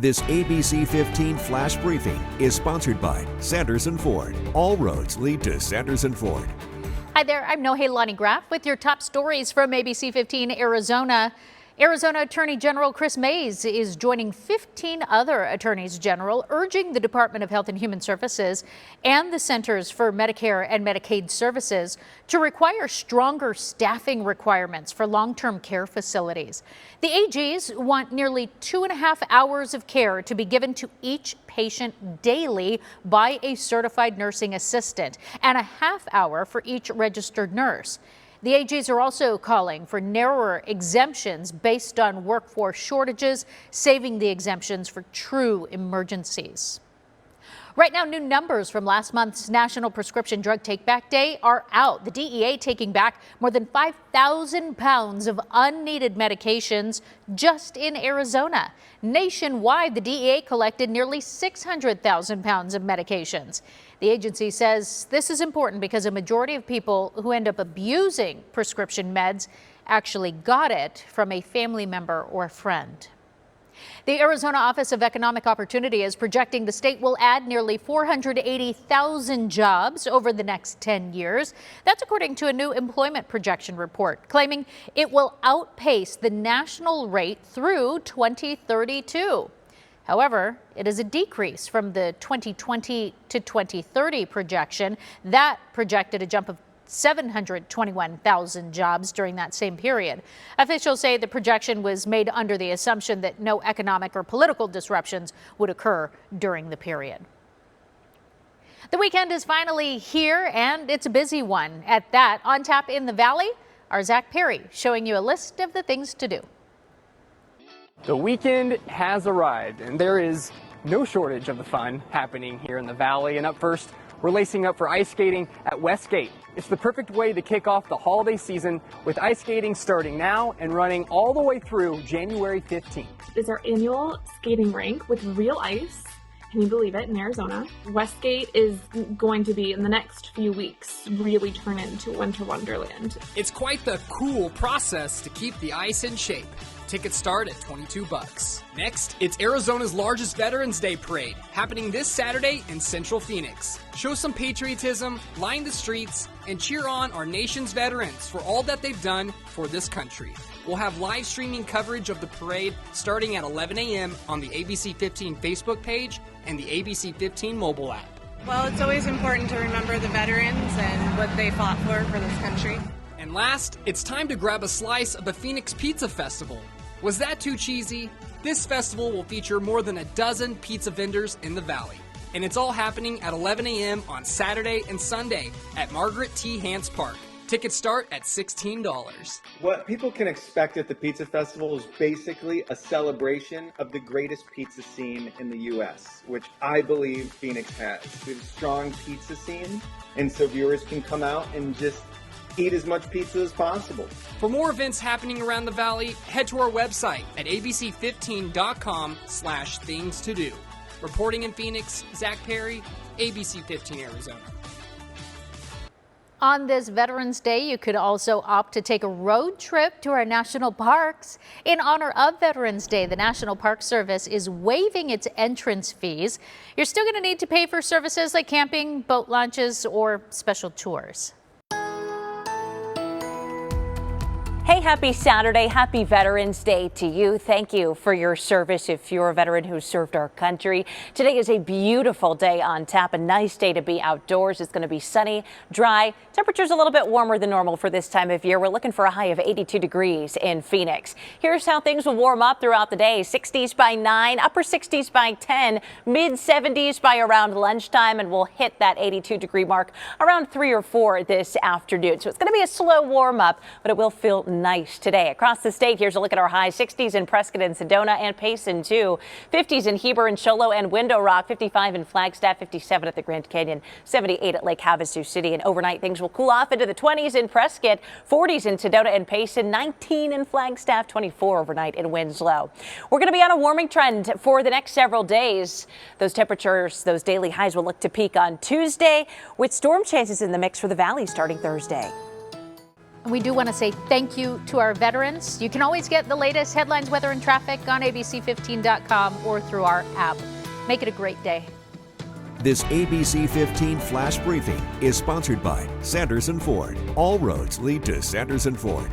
This ABC 15 flash briefing is sponsored by Sanderson Ford. All roads lead to Sanderson Ford. Hi there, I'm Nohelani Graff with your top stories from ABC 15 Arizona. Arizona Attorney General Chris Mays is joining 15 other attorneys general urging the Department of Health and Human Services and the Centers for Medicare and Medicaid Services to require stronger staffing requirements for long-term care facilities. The AGs want nearly 2.5 hours of care to be given to each patient daily by a certified nursing assistant and a half hour for each registered nurse. The AGs are also calling for narrower exemptions based on workforce shortages, saving the exemptions for true emergencies. Right now, new numbers from last month's National Prescription Drug Take-Back Day are out. The DEA taking back more than 5,000 pounds of unneeded medications just in Arizona. Nationwide, the DEA collected nearly 600,000 pounds of medications. The agency says this is important because a majority of people who end up abusing prescription meds actually got it from a family member or friend. The Arizona Office of Economic Opportunity is projecting the state will add nearly 480,000 jobs over the next 10 years. That's according to a new employment projection report, claiming it will outpace the national rate through 2032. However, it is a decrease from the 2020 to 2030 projection. That projected a jump of 721,000 jobs during that same period. Officials say the projection was made under the assumption that no economic or political disruptions would occur during the period. The weekend is finally here, and it's a busy one at that. On tap in the Valley, our Zach Perry showing you a list of the things to do. The weekend has arrived, and there is no shortage of the fun happening here in the Valley. And up first, we're lacing up for ice skating at Westgate. It's the perfect way to kick off the holiday season with ice skating starting now and running all the way through January 15th. It's our annual skating rink with real ice. Can you believe it, in Arizona? Westgate is going to be, in the next few weeks, really turn into winter wonderland. It's quite the cool process to keep the ice in shape. Tickets start at $22. Next, it's Arizona's largest Veterans Day parade, happening this Saturday in Central Phoenix. Show some patriotism, line the streets, and cheer on our nation's veterans for all that they've done for this country. We'll have live streaming coverage of the parade starting at 11 a.m. on the ABC15 Facebook page and the ABC15 mobile app. Well, it's always important to remember the veterans and what they fought for this country. And last, it's time to grab a slice of the Phoenix Pizza Festival. Was that too cheesy? This festival will feature more than a dozen pizza vendors in the Valley. And it's all happening at 11 a.m. on Saturday and Sunday at Margaret T. Hance Park. Tickets start at $16. What people can expect at the Pizza Festival is basically a celebration of the greatest pizza scene in the U.S., which I believe Phoenix has. We have a strong pizza scene, and so viewers can come out and just eat as much pizza as possible. For more events happening around the Valley, head to our website at abc15.com/things to do. Reporting in Phoenix, Zach Perry, ABC15 Arizona. On this Veterans Day, you could also opt to take a road trip to our national parks. In honor of Veterans Day, the National Park Service is waiving its entrance fees. You're still going to need to pay for services like camping, boat launches, or special tours. Hey, happy Saturday. Happy Veterans Day to you. Thank you for your service if you're a veteran who served our country. Today is a beautiful day on tap, a nice day to be outdoors. It's going to be sunny, dry. Temperatures a little bit warmer than normal for this time of year. We're looking for a high of 82 degrees in Phoenix. Here's how things will warm up throughout the day. 60s by 9, upper 60s by 10, mid 70s by around lunchtime, and we'll hit that 82 degree mark around 3 or 4 this afternoon. So it's going to be a slow warm up, but it will feel nice today. Across the state, here's a look at our highs. 60s in Prescott and Sedona and Payson too. 50s in Heber and Shoalo and Window Rock. 55 in Flagstaff. 57 at the Grand Canyon. 78 at Lake Havasu City. And overnight, things will cool off into the 20s in Prescott. 40s in Sedona and Payson. 19 in Flagstaff. 24 overnight in Winslow. We're going to be on a warming trend for the next several days. Those temperatures, those daily highs will look to peak on Tuesday with storm chances in the mix for the valley starting Thursday. And we do want to say thank you to our veterans. You can always get the latest headlines, weather, and traffic on ABC15.com or through our app. Make it a great day. This ABC 15 Flash Briefing is sponsored by Sanderson Ford. All roads lead to Sanderson Ford.